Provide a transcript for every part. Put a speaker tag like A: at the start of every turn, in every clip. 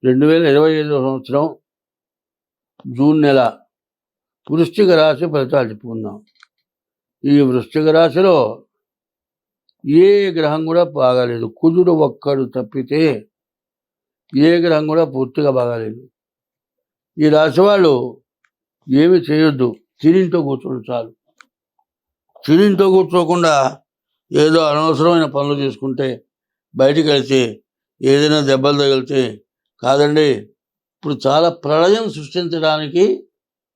A: 2025 సంవత్సరం జూన్ నెల వృశ్చిక రాశి ఫలితాలు చెప్పుకుందాం. ఈ వృశ్చిక రాశిలో ఏ గ్రహం కూడా బాగాలేదు. కుజుడు ఒక్కడు తప్పితే ఏ గ్రహం కూడా పూర్తిగా బాగాలేదు. ఈ రాశి వాళ్ళు ఏమి చేయొద్దు, తిరింటో కూర్చోండి చాలు. తిరింటో కూర్చోకుండా ఏదో అనవసరమైన పనులు చేసుకుంటే, బయటికి వెళ్తే ఏదైనా దెబ్బలు తగిలితే కాదండి. ఇప్పుడు చాలా ప్రళయం సృష్టించడానికి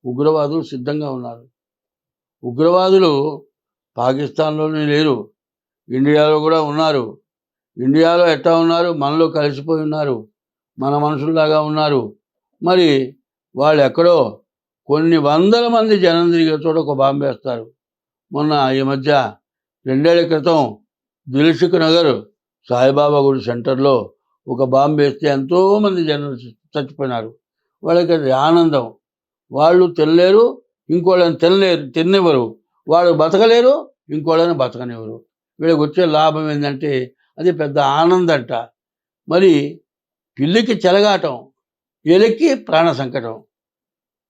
A: ఉగ్రవాదులు సిద్ధంగా ఉన్నారు. ఉగ్రవాదులు పాకిస్తాన్లోనే లేరు, ఇండియాలో కూడా ఉన్నారు. ఇండియాలో ఎట్లా ఉన్నారు? మనలో కలిసిపోయి ఉన్నారు, మన మనుషుల్లాగా ఉన్నారు. మరి వాళ్ళు ఎక్కడో కొన్ని వందల మంది జనం తిరిగే చోట ఒక బాంబు వేస్తారు. మొన్న ఈ మధ్య 2 ఏళ్ల క్రితం దిల్సుఖ్ నగర్ సాయిబాబా గుడి సెంటర్లో ఒక బాంబు వేస్తే ఎంతోమంది జనం చచ్చిపోయినారు. వాళ్ళకి అది ఆనందం. వాళ్ళు తినలేరు, ఇంకోళ్ళని తిననివ్వరు. వాళ్ళు బతకలేరు, ఇంకోళ్ళని బతకనివ్వరు. వీళ్ళకి వచ్చే లాభం ఏంటంటే అది పెద్ద ఆనందంట. మరి పిల్లికి చెలగాటం, ఎలికి ప్రాణ సంకటం.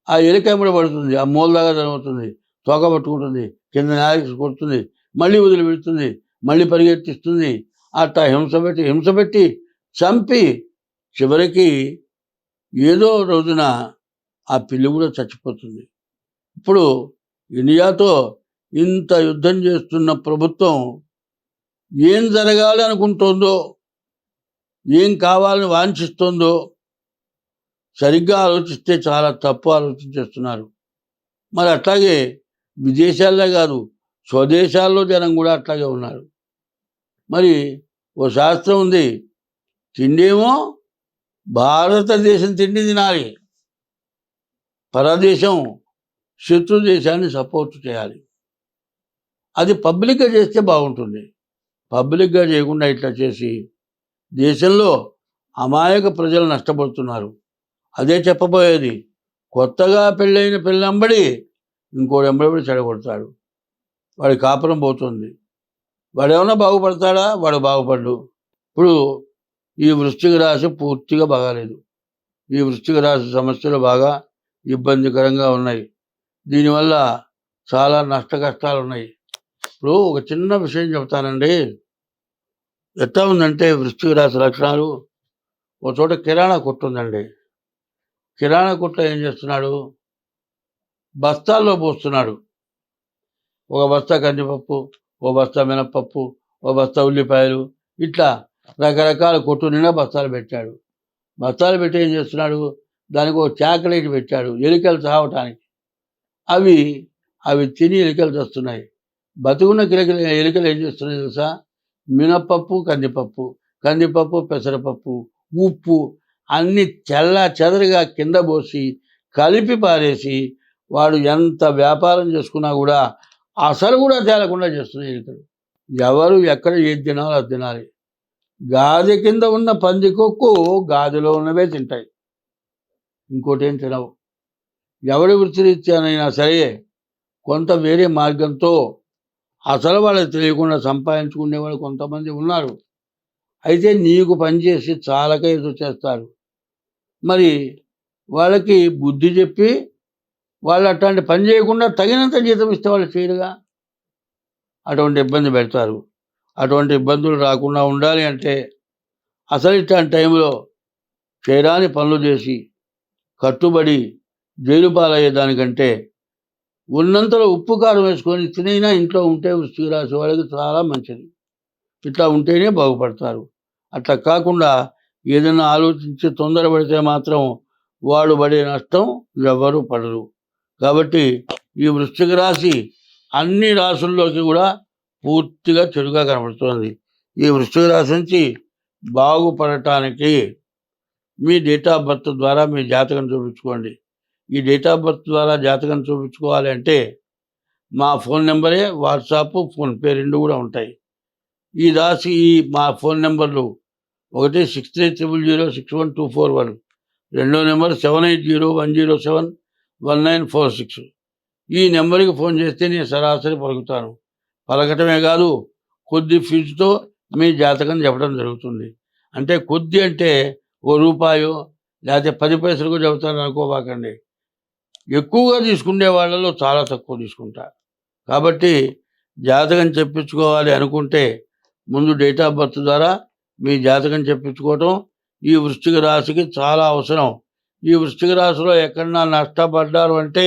A: ఆ ఎలిక ఎమ్మడి పడుతుంది, ఆ మూలదాగా చదువుతుంది, తోక పట్టుకుంటుంది, కింద నేలకి కొడుతుంది, మళ్ళీ వదిలిపెడుతుంది, మళ్ళీ పరిగెత్తిస్తుంది. అట్లా హింసపెట్టి చంపి చివరికి ఏదో రోజున ఆ పిల్లి కూడా చచ్చిపోతుంది. ఇప్పుడు ఇండియాతో ఇంత యుద్ధం చేస్తున్న ప్రభుత్వం ఏం జరగాలి అనుకుంటోందో, ఏం కావాలని వాంఛిస్తోందో సరిగ్గా ఆలోచిస్తే చాలా తప్పు ఆలోచించేస్తున్నారు. మరి అట్లాగే విదేశాల్లో కాదు, స్వదేశాల్లో జనం కూడా అట్లాగే ఉన్నారు. మరి ఓ శాస్త్రం ఉంది, తిండేమో భారతదేశం తిండి తినాలి, పరదేశం శత్రు దేశాన్ని సపోర్ట్ చేయాలి. అది పబ్లిక్గా చేస్తే బాగుంటుంది. పబ్లిక్గా చేయకుండా ఇట్లా చేసి దేశంలో అమాయక ప్రజలు నష్టపడుతున్నారు. అదే చెప్పబోయేది. కొత్తగా పెళ్ళైన పిల్లంబడి ఇంకోడు ఎంబడి చెడగొడతాడు, వాడి కాపురం పోతుంది. వాడేమన్నా బాగుపడతాడా? వాడు బాగుపడ్డు. ఇప్పుడు ఈ వృశ్చిక రాశి పూర్తిగా బాగాలేదు. ఈ వృశ్చిక రాశి సమస్యలు బాగా ఇబ్బందికరంగా ఉన్నాయి. దీనివల్ల చాలా నష్ట కష్టాలు ఉన్నాయి. ఇప్పుడు ఒక చిన్న విషయం చెప్తానండి. ఎట్లా ఉందంటే వృశ్చిక రాశి లక్షణాలు, ఒక చోట కిరాణా కొట్టు ఉందండి. కిరాణా కొట్లో ఏం చేస్తున్నాడు? బస్తాల్లో పోస్తున్నాడు. ఒక బస్తా కందిపప్పు, ఓ బస్తా మినప్పప్పు, ఓ బస్తా ఉల్లిపాయలు, ఇట్లా రకరకాల కొట్టు నిండా బస్తాలు పెట్టాడు. బస్తాలు పెట్టి ఏం చేస్తున్నాడు? దానికి ఒక చాకలెట్ పెట్టాడు ఎలికలు చావటానికి. అవి తిని ఎలికలు చస్తున్నాయి. బతుకున్న ఎలికలు ఏం చేస్తున్నాయి తెలుసా? మినప్పప్పు, కందిపప్పు, పెసరపప్పు, ఉప్పు అన్ని చెదరగా కింద పోసి కలిపి పారేసి వాడు ఎంత వ్యాపారం చేసుకున్నా కూడా అసలు కూడా తేలకుండా చేస్తున్నాయి ఎలికలు. ఎవరు ఎక్కడ ఏది తినాలో అది తినాలి. గాది కింద ఉన్న పందికొక్కు గాదిలో ఉన్నవే తింటాయి, ఇంకోటి ఏం తినవు. ఎవరి వృత్తిరీత్యానైనా సరే కొంత వేరే మార్గంతో అసలు వాళ్ళకి తెలియకుండా సంపాదించుకునే వాళ్ళు కొంతమంది ఉన్నారు. అయితే నీకు పనిచేసి చాలక ఎదురు చేస్తారు. మరి వాళ్ళకి బుద్ధి చెప్పి వాళ్ళు అట్లాంటి పని చేయకుండా తగినంత జీతం ఇస్తే వాళ్ళు చేయరుగా, అటువంటి ఇబ్బంది పెడతారు. అటువంటి ఇబ్బందులు రాకుండా ఉండాలి అంటే అసలు ఇట్లాంటి టైంలో చేయరాని పనులు చేసి కట్టుబడి జైలు పాలయ్యేదానికంటే ఉన్నంతలో ఉప్పు కారం వేసుకొని తినైనా ఇంట్లో ఉంటే వృశ్చిక రాశి వాళ్ళకి చాలా మంచిది. ఇట్లా ఉంటేనే బాగుపడతారు. అట్లా కాకుండా ఏదైనా ఆలోచించి తొందరపడితే మాత్రం వాడు పడే నష్టం ఎవరు పడరు. కాబట్టి ఈ వృశ్చిక రాశి అన్ని రాశుల్లోకి కూడా పూర్తిగా చెడుగా కనబడుతుంది. ఈ వృశ్చిక రాశి నుంచి బాగుపడటానికి మీ డేట్ ఆఫ్ బర్త్ ద్వారా మీ జాతకం చూపించుకోండి. ఈ డేట్ ఆఫ్ బర్త్ ద్వారా జాతకం చూపించుకోవాలి అంటే మా ఫోన్ నెంబరే, వాట్సాప్, ఫోన్పే 2 కూడా ఉంటాయి. మా ఫోన్ నెంబర్లు 16300061241, రెండో నెంబర్ 7801071946. ఈ నెంబర్కి ఫోన్ చేస్తే నేను సరాసరి పలుకుతాను. పలకటమే కాదు, కొద్ది ఫీజుతో మీ జాతకం చెప్పడం జరుగుతుంది. అంటే కొద్ది అంటే ₹1, లేకపోతే 10 పైసలకు చెబుతాను అనుకోబాకండి. ఎక్కువగా తీసుకునే వాళ్ళలో చాలా తక్కువ తీసుకుంటా. కాబట్టి జాతకం చెప్పించుకోవాలి అనుకుంటే ముందు డేట్ ఆఫ్ బర్త్ ద్వారా మీ జాతకం చెప్పించుకోవటం ఈ వృశ్చిక రాశికి చాలా అవసరం. ఈ వృశ్చిక రాశిలో ఎక్కడన్నా నష్టపడ్డారు అంటే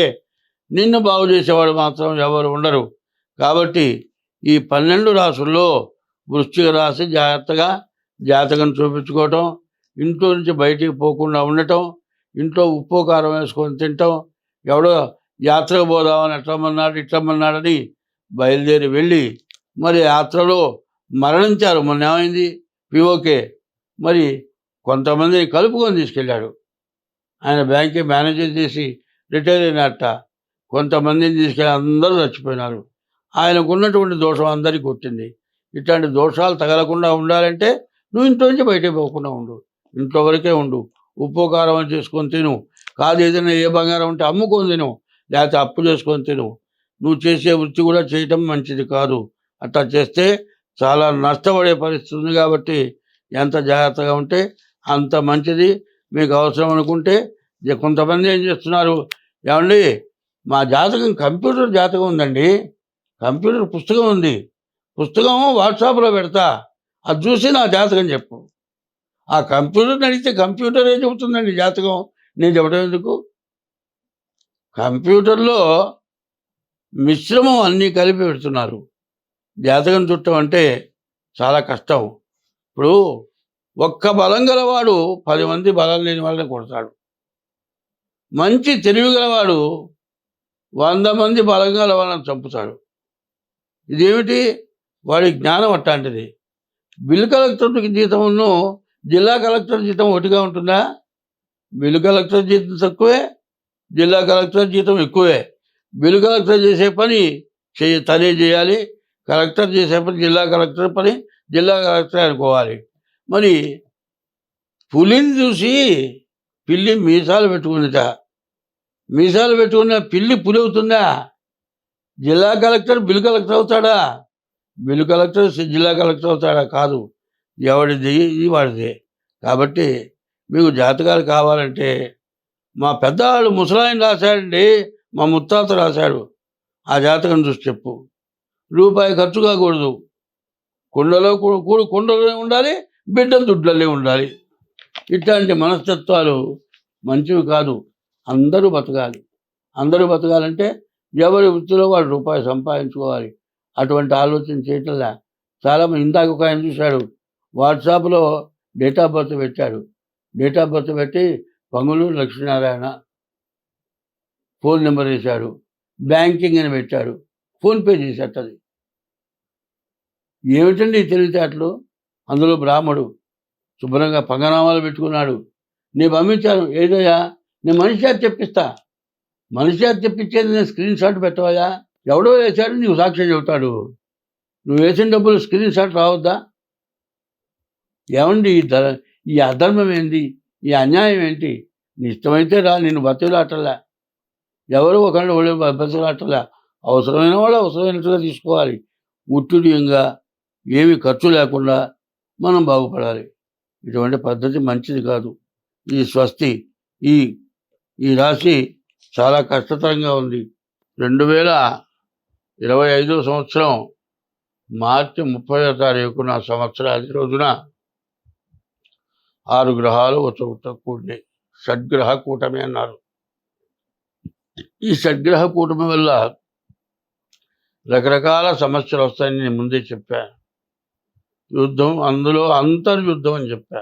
A: నిన్ను బాగు చేసేవాడు మాత్రం ఎవరు ఉండరు. కాబట్టి ఈ 12 రాశుల్లో వృశ్చిక రాశి జాగ్రత్తగా జాతకం చూపించుకోవటం, ఇంట్లో నుంచి బయటికి పోకుండా ఉండటం, ఇంట్లో ఉప్పు కారం వేసుకొని తినటం, ఎవడో యాత్రకు పోదామని ఇట్లమన్నాడని బయలుదేరి వెళ్ళి మరి యాత్రలో మరణించారు. మొన్న ఏమైంది పిఓకే మరి కొంతమందిని కలుపుకొని తీసుకెళ్ళాడు. ఆయన బ్యాంకే మేనేజర్ చేసి రిటైర్ అయినట్ట కొంతమందిని తీసుకెళ్ళి అందరూ చచ్చిపోయినారు. ఆయనకు ఉన్నటువంటి దోషం అందరికీ కొట్టింది. ఇట్లాంటి దోషాలు తగలకుండా ఉండాలంటే నువ్వు ఇంట్లో నుంచి బయటకు పోకుండా ఉండు, ఇంట్లో వరకే ఉండు, ఉప్పు కారం చేసుకొని తిను, కాదు ఏదైనా ఏ బంగారం ఉంటే అమ్ముకొని తిను, లేకపోతే అప్పు చేసుకొని తిను. నువ్వు చేసే వృత్తి కూడా చేయటం మంచిది కాదు. అట్లా చేస్తే చాలా నష్టపడే పరిస్థితి ఉంది. కాబట్టి ఎంత జాగ్రత్తగా ఉంటే అంత మంచిది. మీకు అవసరం అనుకుంటే కొంతమంది ఏం చేస్తున్నారు, ఏమండి మా జాతకం కంప్యూటర్ జాతకం ఉందండి, కంప్యూటర్ పుస్తకం ఉంది, పుస్తకం వాట్సాప్లో పెడతా, అది చూసి నా జాతకం చెప్పు. ఆ కంప్యూటర్ని అడిగితే కంప్యూటరే చెబుతుందండి జాతకం, నేను చెప్పడం ఎందుకు? కంప్యూటర్లో మిశ్రమం అన్నీ కలిపి పెడుతున్నారు. జాతకం చుట్టం అంటే చాలా కష్టం. ఇప్పుడు ఒక్క బలం గలవాడు 10 మంది బలం లేని వాళ్ళని కొడతాడు. మంచి తెలివి గలవాడు 100 మంది బలం గల వాళ్ళని చంపుతాడు. ఇదేమిటి? వాడి జ్ఞానం అట్లాంటిది. బిల్ కలెక్టర్ జీతంను జిల్లా కలెక్టర్ జీతం ఒకటిగా ఉంటుందా? బిల్ కలెక్టర్ జీతం తక్కువే, జిల్లా కలెక్టర్ జీతం ఎక్కువే. బిల్ కలెక్టర్ చేసే పని తనే చేయాలి, కలెక్టర్ చేసే పని జిల్లా కలెక్టర్ పని జిల్లా కలెక్టర్ అనుకోవాలి. మరి పులిని చూసి పిల్లి మీసాలు పెట్టుకుందిట, మీసాలు పెట్టుకున్న పిల్లి పులి అవుతుందా? జిల్లా కలెక్టర్ బిల్ కలెక్టర్ అవుతాడా? బిల్ కలెక్టర్ జిల్లా కలెక్టర్ అవుతాడా? కాదు. ఎవడిది వాడిదే. కాబట్టి మీకు జాతకాలు కావాలంటే మా పెద్దవాళ్ళు ముసలాయన రాశాడండి, మా ముత్తాత రాశాడు, ఆ జాతకం చూసి చెప్పు. రూపాయి ఖర్చు కాకూడదు. కుండలో ఉండాలి, బిడ్డలు దుడ్లల్లే ఉండాలి. ఇట్లాంటి మనస్తత్వాలు మంచివి కాదు. అందరూ బతకాలి. అందరూ బతకాలంటే ఎవరి వృత్తిలో వాడు రూపాయి సంపాదించుకోవాలి. అటువంటి ఆలోచన చేయటంలా చాలామంది. ఇందాక ఒక ఆయన చూశాడు, వాట్సాప్లో డేట్ ఆఫ్ బర్త్ పెట్టాడు. డేట్ ఆఫ్ బర్త్ పెట్టి పొంగలూరు లక్ష్మీనారాయణ ఫోన్ నెంబర్ వేశాడు, బ్యాంకింగ్ అని పెట్టాడు, ఫోన్పే చేసేటది. ఏమిటండి తెలివితేటలు? అందులో బ్రాహ్మడు శుభ్రంగా పంగనామాలు పెట్టుకున్నాడు. నేను పంపించాను, ఏదయ్యా నేను మనిషి చేత తెప్పిస్తా, మనిషి చేత తెప్పించేది నేను స్క్రీన్ షాట్ పెట్టవయ్యా, ఎవడో వేశాడు నీకు సాక్ష్యం చెబుతాడు, నువ్వు వేసిన డబ్బులు స్క్రీన్ షాట్ రావద్దా? ఏమండి ఈ అధర్మం ఏంది, ఈ అన్యాయం ఏంటి? నీ ఇష్టమైతే రా, నిన్ను బతులాటలే, ఎవరు ఒకళ్ళు బతులాటలే. అవసరమైన వాళ్ళు అవసరమైనట్టుగా తీసుకోవాలి. ఉట్టుడియంగా ఏమి ఖర్చు లేకుండా మనం బాగుపడాలి. ఇటువంటి పద్ధతి మంచిది కాదు. ఈ స్వస్తి ఈ రాశి చాలా కష్టతరంగా ఉంది. 2025 సంవత్సరం మార్చి 30వ తారీఖున సంవత్సరాది రోజున 6 గ్రహాలు ఒక కూడినాయి. షడ్గ్రహ కూటమి అన్నారు. ఈ షడ్గ్రహ కూటమి వల్ల రకరకాల సమస్యలు వస్తాయని నేను ముందే చెప్పా. యుద్ధం, అందులో అంతర్యుద్ధం అని చెప్పా.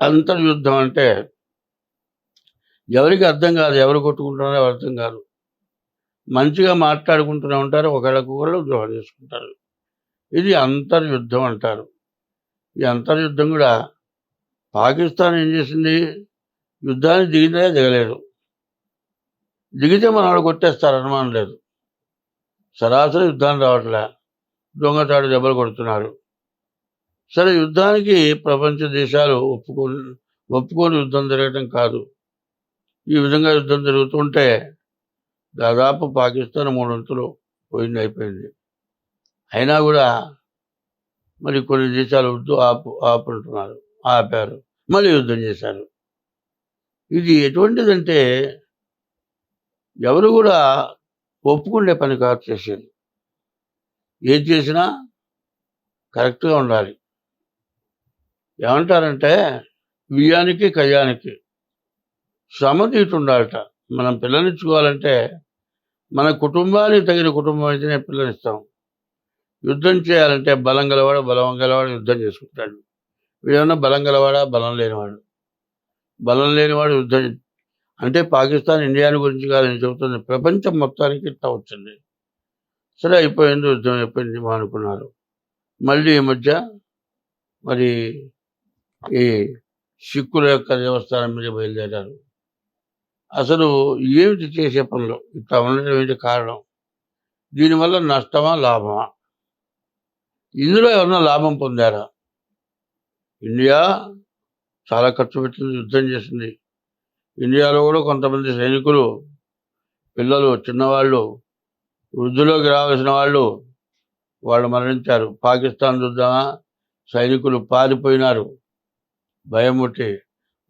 A: అంతర్యుద్ధం అంటే ఎవరికి అర్థం కాదు, ఎవరు కొట్టుకుంటున్నారో అర్థం కాదు. మంచిగా మాట్లాడుకుంటూనే ఉంటారు, ఒకళ్ళకొకళ్ళు ద్రోహం చేసుకుంటారు. ఇది అంతర్యుద్ధం అంటారు. ఈ అంతర్యుద్ధం కూడా పాకిస్తాన్ ఏం చేసింది, యుద్ధాన్ని దిగితే దిగలేదు, దిగితే మన వాళ్ళు కొట్టేస్తారు, అనుమానం లేదు. సరాసరి యుద్ధాన్ని రావట్లే, దొంగతాడు దెబ్బలు కొడుతున్నారు. సరే, యుద్ధానికి ప్రపంచ దేశాలు ఒప్పుకొని యుద్ధం జరగటం కాదు. ఈ విధంగా యుద్ధం జరుగుతుంటే దాదాపు పాకిస్తాన్ 3 వంతులు అయిపోయింది. అయినా కూడా మరి కొన్ని దేశాలు ఆపుంటున్నారు, ఆపారు, మళ్ళీ యుద్ధం చేశారు. ఇది ఎటువంటిదంటే ఎవరు కూడా ఒప్పుకునే పని కాదు చేసేది. ఏది చేసినా కరెక్ట్‌గా ఉండాలి. ఏమంటారంటే బియ్యానికి, కయ్యానికి సమతీటు ఉండాలట. మనం పిల్లనిచ్చుకోవాలంటే మన కుటుంబానికి తగిన కుటుంబం అయితేనే పిల్లనిస్తాం. యుద్ధం చేయాలంటే బలం గలవాడు యుద్ధం చేసుకుంటాడు. వీడేమన్నా బలం గలవాడా? బలం లేనివాడు. బలం లేనివాడు యుద్ధం అంటే పాకిస్తాన్, ఇండియాని గురించి కాదు నేను చెబుతుంది. ప్రపంచం మొత్తానికి ఇట్లా వచ్చింది. సరే అయిపోయింది, యుద్ధం అయిపోయింది అనుకున్నారు. మళ్ళీ ఈ మధ్య మరి ఈ సిక్కుల యొక్క దేవస్థానం మీద బయలుదేరారు. అసలు ఏమిటి చేసే పనులు? ఇట్లా ఉండడం ఏంటి కారణం? దీనివల్ల నష్టమా? లాభమా? ఇందులో ఏమన్నా లాభం పొందారా? ఇండియా చాలా ఖర్చు పెట్టింది, యుద్ధం చేసింది. ఇండియాలో కూడా కొంతమంది సైనికులు, పిల్లలు, చిన్నవాళ్ళు, వృద్ధిలోకి రావాల్సిన వాళ్ళు మరణించారు. పాకిస్తాన్ యుద్ధమా? సైనికులు పారిపోయినారు భయం పుట్టి.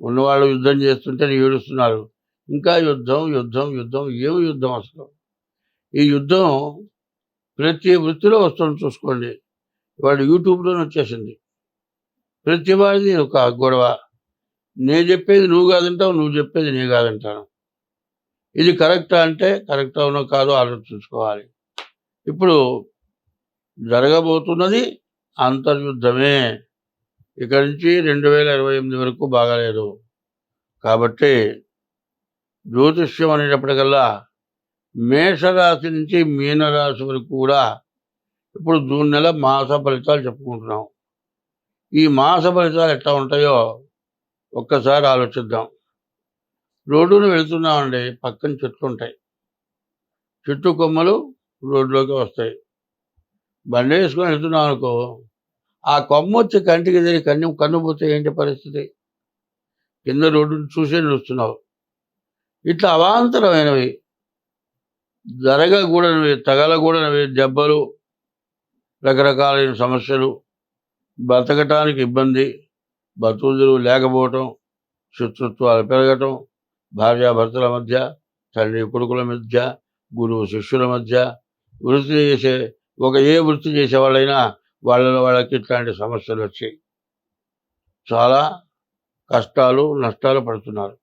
A: ఉన్నవాళ్ళు యుద్ధం చేస్తుంటే ఏడుస్తున్నారు. ఇంకా యుద్ధం, యుద్ధం, యుద్ధం. ఏమి యుద్ధం అసలు? ఈ యుద్ధం ప్రతి వృత్తిలో వస్తుంది చూసుకోండి. ఇవాళ యూట్యూబ్‌లోనే వచ్చేసింది. ప్రతి వాడిది ఒక గొడవ. నేను చెప్పేది నువ్వు కాదంటావు, నువ్వు చెప్పేది నేను కాదంటాను. ఇది కరెక్టా అంటే కరెక్ట్ అవునో కాదో ఆలోచించుకోవాలి. ఇప్పుడు జరగబోతున్నది అంతర్యుద్ధమే. ఇక్కడి నుంచి 2028 వరకు బాగాలేదు. కాబట్టి జ్యోతిష్యం అనేటప్పటికల్లా మేషరాశి నుంచి మీనరాశి వరకు కూడా ఇప్పుడు జూన్ నెల మాస ఫలితాలు చెప్పుకుంటున్నాం. ఈ మాస ఫలితాలు ఎట్లా ఉంటాయో ఒక్కసారి ఆలోచిద్దాం. రోడ్డున వెళ్తున్నామండి, పక్కన చెట్లు ఉంటాయి. చెట్టు కొమ్మలు రోడ్లోకి వస్తాయి. బండి వేసుకొని వెళ్తున్నాం అనుకో, ఆ కొమ్మ వచ్చి కంటికి ఎదిరి కన్ను పోతే ఏంటి పరిస్థితి? కింద రోడ్డును చూసే నడుస్తున్నావు. ఇట్లా అవాంతరమైనవి, జరగకూడనివి, తగలకూడనివి, దెబ్బలు, రకరకాలైన సమస్యలు, బతకటానికి ఇబ్బంది, బతుకులు లేకపోవటం, శత్రుత్వాలు పెరగటం, భార్యాభర్తల మధ్య, తండ్రి కొడుకుల మధ్య, గురువు శిష్యుల మధ్య, వృత్తి చేసే ఏ వృత్తి చేసేవాళ్ళైనా వాళ్ళకి ఇట్లాంటి సమస్యలు వచ్చి చాలా కష్టాలు, నష్టాలు పడుతున్నారు.